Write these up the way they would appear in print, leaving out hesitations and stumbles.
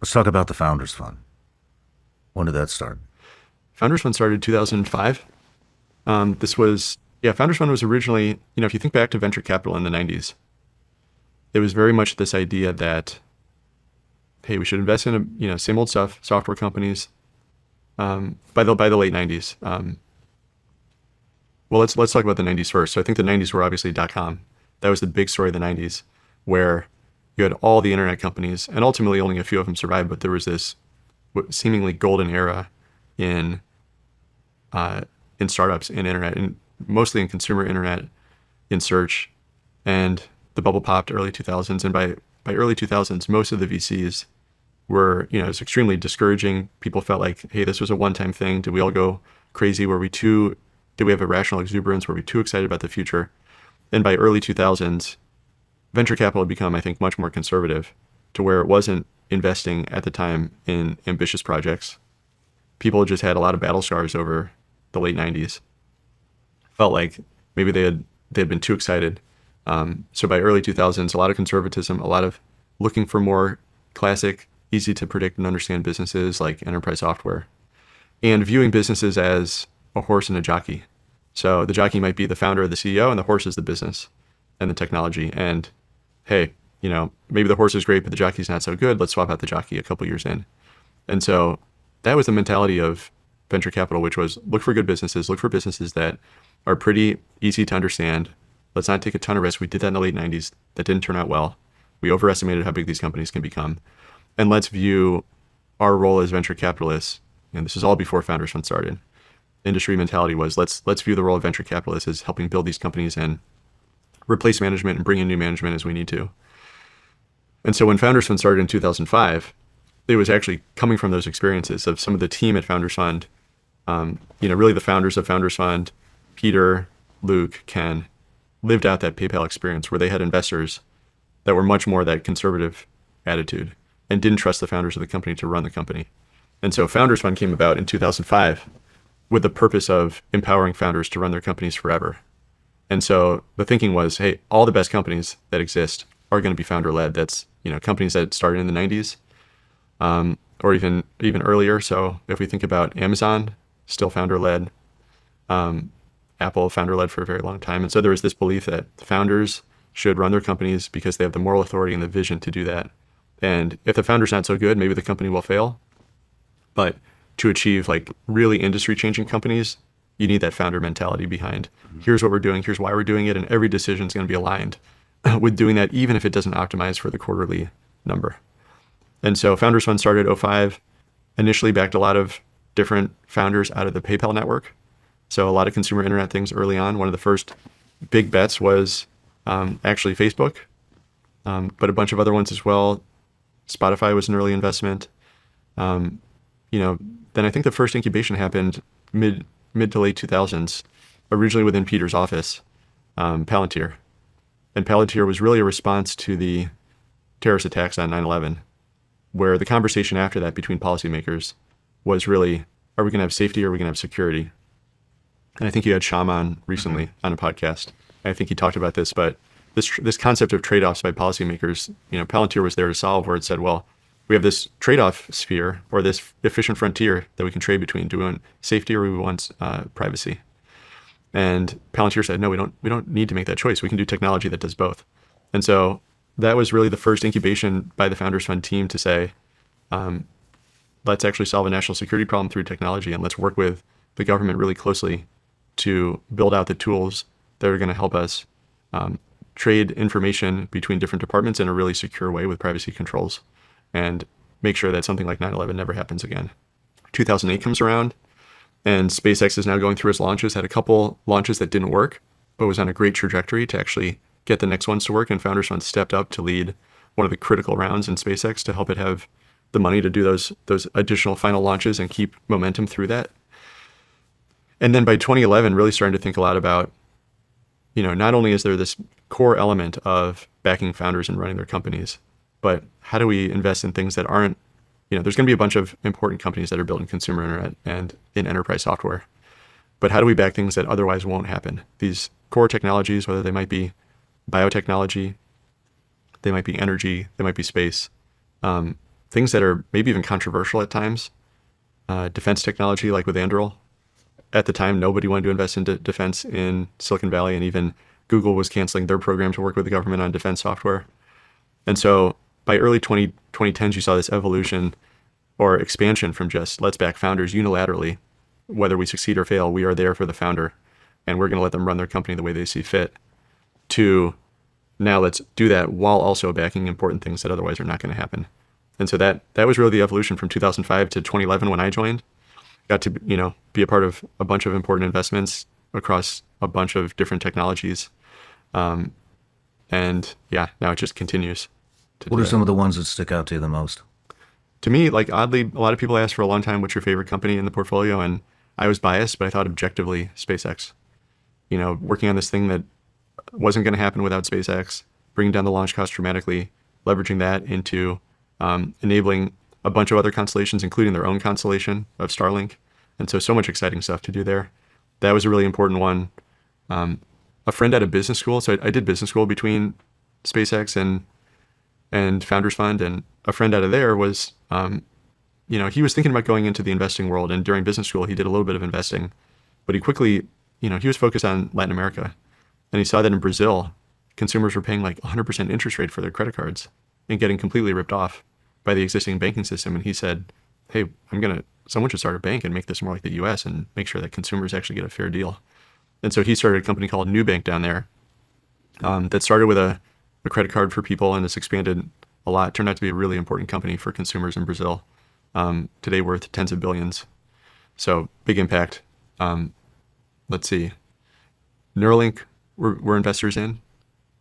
Let's talk about the Founders Fund. When did that start? Founders Fund started 2005. Founders Fund was originally, if you think back to venture capital in the 90s, it was very much this idea that, hey, we should invest in, same old stuff, software companies, by the late 90s. Let's talk about the 90s first. So I think the 90s were obviously .com. That was the big story of the 90s, where you had all the internet companies, and ultimately only a few of them survived, but there was this seemingly golden era in startups, in internet, and mostly in consumer internet, in search, and the bubble popped early 2000s. And by early 2000s, most of the VCs were, it was extremely discouraging. People felt like, hey, this was a one-time thing. Did we all go crazy? Did we have irrational exuberance? Were we too excited about the future? And by early 2000s, venture capital had become, I think, much more conservative, to where it wasn't investing at the time in ambitious projects. People just had a lot of battle scars over the late 90s. Felt like maybe they had been too excited. So by early 2000s, a lot of conservatism, a lot of looking for more classic, easy to predict and understand businesses like enterprise software, and viewing businesses as a horse and a jockey. So the jockey might be the founder or the CEO, and the horse is the business and the technology. And hey, maybe the horse is great, but the jockey's not so good. Let's swap out the jockey a couple years in. And so that was the mentality of venture capital, which was look for good businesses, look for businesses that are pretty easy to understand. Let's not take a ton of risk. We did that in the late 90s. That didn't turn out well. We overestimated how big these companies can become. And let's view our role as venture capitalists, and this is all before Founders Fund started. Industry mentality was let's view the role of venture capitalists as helping build these companies and replace management and bring in new management as we need to. And so when Founders Fund started in 2005, it was actually coming from those experiences of some of the team at Founders Fund, really the founders of Founders Fund, Peter, Luke, Ken, lived out that PayPal experience where they had investors that were much more that conservative attitude and didn't trust the founders of the company to run the company. And so Founders Fund came about in 2005 with the purpose of empowering founders to run their companies forever. And so the thinking was, hey, all the best companies that exist are going to be founder-led. That's, companies that started in the 90s, or even earlier. So if we think about Amazon, still founder-led, Apple founder-led for a very long time. And so there was this belief that founders should run their companies because they have the moral authority and the vision to do that. And if the founder's not so good, maybe the company will fail. But to achieve like really industry-changing companies, you need that founder mentality behind. Here's what we're doing, here's why we're doing it, and every decision is going to be aligned with doing that, even if it doesn't optimize for the quarterly number. And so Founders Fund started 2005, initially backed a lot of different founders out of the PayPal network. So a lot of consumer internet things early on. One of the first big bets was actually Facebook, but a bunch of other ones as well. Spotify was an early investment. Then I think the first incubation happened mid to late 2000s, originally within Peter's office, Palantir. And Palantir was really a response to the terrorist attacks on 9/11, where the conversation after that between policymakers was really, are we going to have safety or are we going to have security? And I think you had Sham on recently on a podcast. I think he talked about this, but this concept of trade-offs by policymakers, Palantir was there to solve, where it said, well, we have this trade-off sphere or this efficient frontier that we can trade between. Do we want safety or we want privacy? And Palantir said, no, we don't need to make that choice. We can do technology that does both. And so that was really the first incubation by the Founders Fund team to say, let's actually solve a national security problem through technology, and let's work with the government really closely to build out the tools that are going to help us trade information between different departments in a really secure way with privacy controls, and make sure that something like 9/11 never happens again. 2008 comes around, and SpaceX is now going through its launches, had a couple launches that didn't work, but was on a great trajectory to actually get the next ones to work, and Founders Fund stepped up to lead one of the critical rounds in SpaceX to help it have the money to do those additional final launches and keep momentum through that. And then by 2011, really starting to think a lot about, not only is there this core element of backing founders and running their companies, but how do we invest in things that aren't, there's going to be a bunch of important companies that are building consumer internet and in enterprise software. But how do we back things that otherwise won't happen? These core technologies, whether they might be biotechnology, they might be energy, they might be space. things that are maybe even controversial at times. Defense technology, like with Anduril. At the time, nobody wanted to invest into defense in Silicon Valley, and even Google was canceling their program to work with the government on defense software. And so by early 2010s, you saw this evolution or expansion from just let's back founders unilaterally. Whether we succeed or fail, we are there for the founder, and we're going to let them run their company the way they see fit, to now let's do that while also backing important things that otherwise are not going to happen. And so that was really the evolution from 2005 to 2011 when I joined. Got to be a part of a bunch of important investments across a bunch of different technologies. And yeah, now it just continues. What are some of the ones that stick out to you the most? To me, like oddly, a lot of people asked for a long time, what's your favorite company in the portfolio? And I was biased, but I thought objectively SpaceX. Working on this thing that wasn't going to happen without SpaceX, bringing down the launch cost dramatically, leveraging that into enabling a bunch of other constellations, including their own constellation of Starlink. And so much exciting stuff to do there. That was a really important one. A friend at a business school. So I did business school between SpaceX and Founders Fund. And a friend out of there was, he was thinking about going into the investing world. And during business school, he did a little bit of investing. But he quickly, he was focused on Latin America. And he saw that in Brazil, consumers were paying like 100% interest rate for their credit cards and getting completely ripped off by the existing banking system. And he said, hey, someone should start a bank and make this more like the US and make sure that consumers actually get a fair deal. And so he started a company called Nubank down there that started with a credit card for people, and it's expanded a lot. It turned out to be a really important company for consumers in Brazil. Today worth tens of billions. So big impact. Let's see. Neuralink, we're investors in.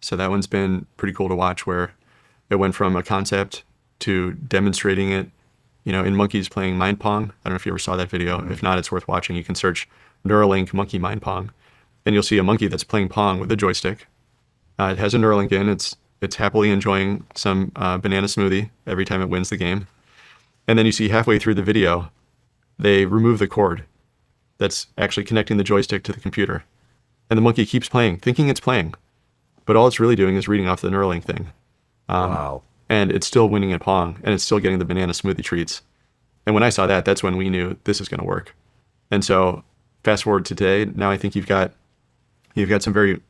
So that one's been pretty cool to watch, where it went from a concept to demonstrating it, in monkeys playing Mind Pong. I don't know if you ever saw that video. Mm-hmm. If not, it's worth watching. You can search Neuralink monkey Mind Pong, and you'll see a monkey that's playing Pong with a joystick. It has a Neuralink in. It's happily enjoying some banana smoothie every time it wins the game. And then you see halfway through the video, they remove the cord that's actually connecting the joystick to the computer. And the monkey keeps playing, thinking it's playing. But all it's really doing is reading off the Neuralink thing. Wow. And it's still winning at Pong, and it's still getting the banana smoothie treats. And when I saw that, that's when we knew this is going to work. And so fast forward to today, now I think you've got some very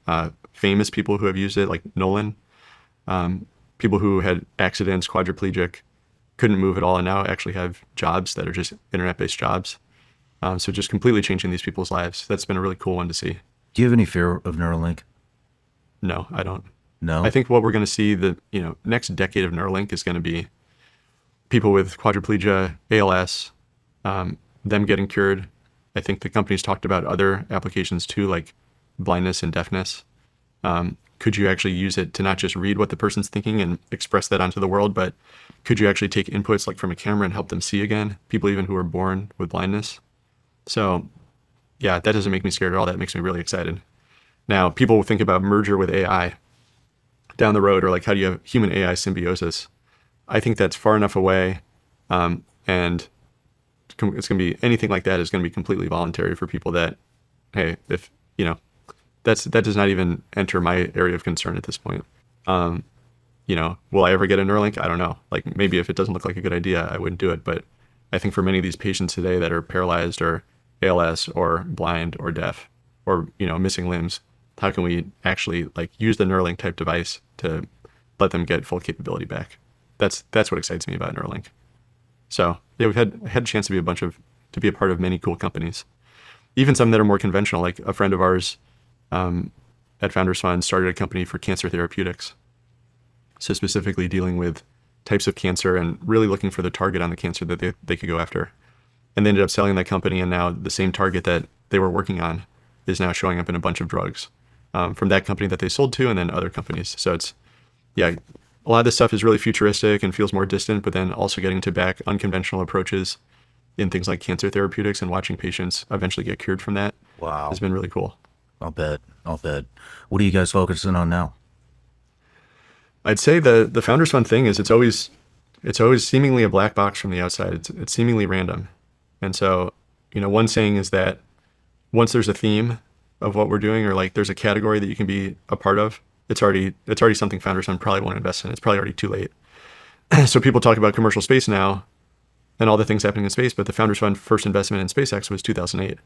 famous people who have used it, like Nolan, people who had accidents, quadriplegic, couldn't move at all, and now actually have jobs that are just internet-based jobs. So just completely changing these people's lives. That's been a really cool one to see. Do you have any fear of Neuralink? No, I don't. No? I think what we're going to see the next decade of Neuralink is going to be people with quadriplegia, ALS, them getting cured. I think the company's talked about other applications too, like blindness and deafness. Could you actually use it to not just read what the person's thinking and express that onto the world, but could you actually take inputs like from a camera and help them see again? People even who are born with blindness. So yeah, that doesn't make me scared at all. That makes me really excited. Now, people will think about merger with AI down the road, or like how do you have human AI symbiosis? I think that's far enough away, and it's going to be anything like that is going to be completely voluntary for people that, hey, if that does not even enter my area of concern at this point. Will I ever get a Neuralink? I don't know. Like maybe if it doesn't look like a good idea, I wouldn't do it. But I think for many of these patients today that are paralyzed or ALS or blind or deaf or missing limbs, how can we actually like use the Neuralink type device to let them get full capability back? That's what excites me about Neuralink. So yeah, we've had a chance to be a part of many cool companies, even some that are more conventional. Like a friend of ours at Founders Fund started a company for cancer therapeutics. So specifically dealing with types of cancer and really looking for the target on the cancer that they could go after. And they ended up selling that company, and now the same target that they were working on is now showing up in a bunch of drugs from that company that they sold to, and then other companies. So it's, yeah, a lot of this stuff is really futuristic and feels more distant, but then also getting to back unconventional approaches in things like cancer therapeutics and watching patients eventually get cured from that. Wow. Has been really cool. I'll bet. What are you guys focusing on now? I'd say the Founders Fund thing is it's always seemingly a black box from the outside. It's seemingly random. And so, one saying is that once there's a theme of what we're doing, or like there's a category that you can be a part of, it's already something Founders Fund probably won't invest in. It's probably already too late. So people talk about commercial space now and all the things happening in space, but the Founders Fund first investment in SpaceX was 2008.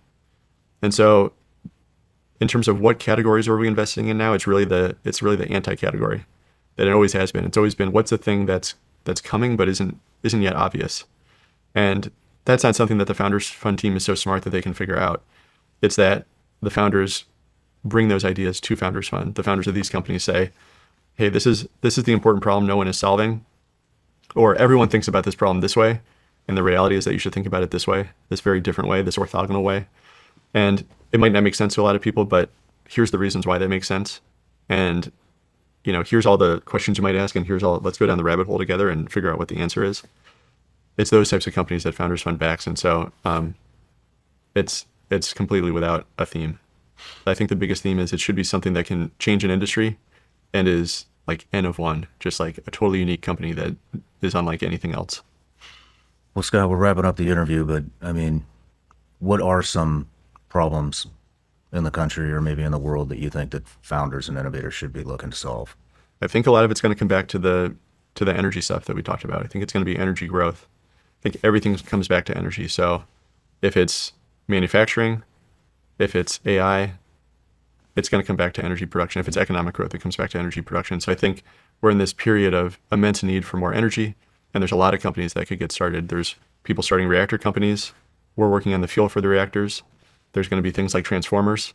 And so in terms of what categories are we investing in now, it's really the anti-category that it always has been. It's always been, what's the thing that's coming but isn't yet obvious. And that's not something that the Founders Fund team is so smart that they can figure out. It's that the founders bring those ideas to Founders Fund. The founders of these companies say, hey, this is the important problem no one is solving, or everyone thinks about this problem this way, and the reality is that you should think about it this way, this very different way, this orthogonal way. And it might not make sense to a lot of people, but here's the reasons why they make sense. And, here's all the questions you might ask, and let's go down the rabbit hole together and figure out what the answer is. It's those types of companies that Founders Fund backs. And so it's completely without a theme. I think the biggest theme is it should be something that can change an industry and is like N of one, just like a totally unique company that is unlike anything else. Well, Scott, we're wrapping up the interview, but I mean, what are some problems in the country or maybe in the world that you think that founders and innovators should be looking to solve? I think a lot of it's going to come back to the energy stuff that we talked about. I think it's going to be energy growth. I think everything comes back to energy. So if it's manufacturing, if it's AI, it's going to come back to energy production. If it's economic growth, it comes back to energy production. So I think we're in this period of immense need for more energy, and there's a lot of companies that could get started. There's people starting reactor companies. We're working on the fuel for the reactors. There's going to be things like transformers.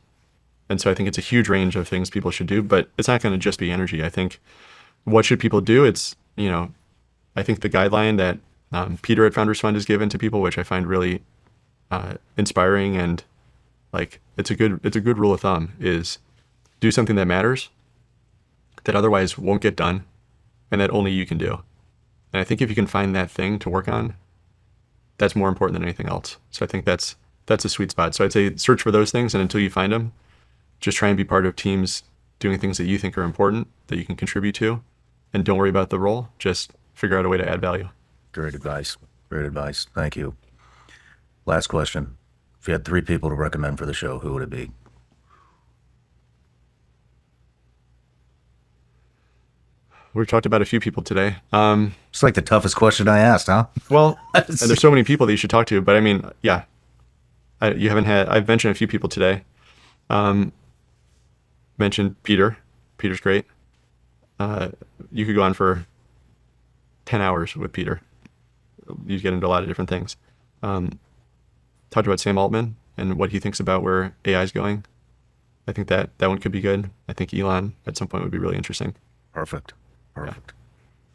And so I think it's a huge range of things people should do, but it's not going to just be energy. I think what should people do? It's, I think the guideline that Peter at Founders Fund has given to people, which I find really inspiring and like it's a good rule of thumb, is do something that matters, that otherwise won't get done, and that only you can do. And I think if you can find that thing to work on, that's more important than anything else. So I think that's a sweet spot. So I'd say search for those things, and until you find them, just try and be part of teams doing things that you think are important, that you can contribute to, and don't worry about the role. Just figure out a way to add value. Great advice. Great advice. Thank you. Last question. If you had 3 people to recommend for the show, who would it be? We've talked about a few people today. It's like the toughest question I asked, huh? Well, and there's so many people that you should talk to, but I mean, yeah, I've mentioned a few people today. Mentioned Peter. Peter's great. You could go on for 10 hours with Peter. You get into a lot of different things. Talked about Sam Altman and what he thinks about where AI is going. I think that one could be good. I think Elon at some point would be really interesting. Perfect. Yeah.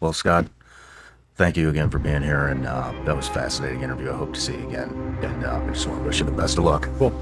Well, Scott, thank you again for being here, and that was a fascinating interview. I hope to see you again. And I just want to wish you the best of luck. Cool.